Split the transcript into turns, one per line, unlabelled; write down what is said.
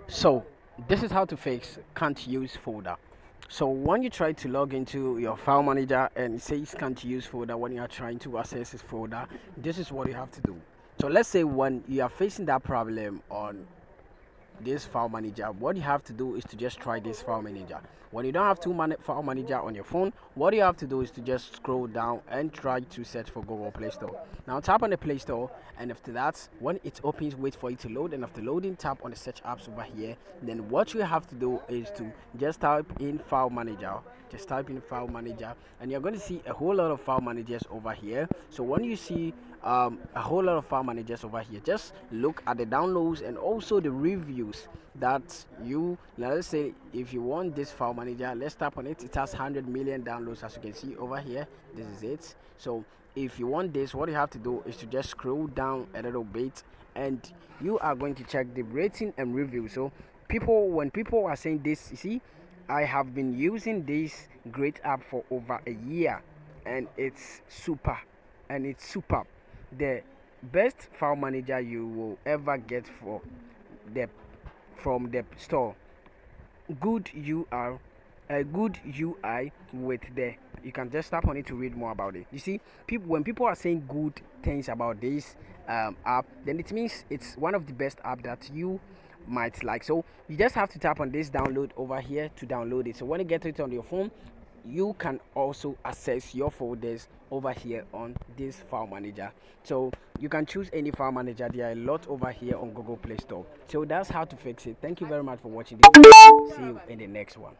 So this is how to fix can't use folder. So when you try to log into your file manager and it says can't use folder when you are trying to access this folder, this is what you have to do. So let's say when you are facing that problem on this file manager, what you have to do is to just try this file manager. When you don't have file manager on your phone, what you have to do is to just scroll down and try to search for Google Play Store. Now tap on the Play Store, and after that, when it opens, wait for it to load, and after loading, tap on the search apps over here. Then what you have to do is to just type in file manager. Just type in file manager, and you're going to see a whole lot of file managers over here. So when you see a whole lot of file managers over here, just look at the downloads and also the reviews that you, now let's say if you want this file manager, let's tap on it. It has 100 million downloads, as you can see over here. This is it. So if you want this, what you have to do is to just scroll down a little bit, and you are going to check the rating and review. So when people are saying this, you see, I have been using this great app for over a year, and it's super, and it's superb. The best file manager you will ever get the from the store. Good UR, a good UI with the, you can just tap on it to read more about it. You see, when people are saying good things about this app, then it means it's one of the best app that you might like. So you just have to tap on this download over here to download it. So when you get it on your phone, you can also access your folders over here on this file manager. So you can choose any file manager. There are a lot over here on Google Play Store. So that's how to fix it. Thank you very much for watching this. See you in the next one.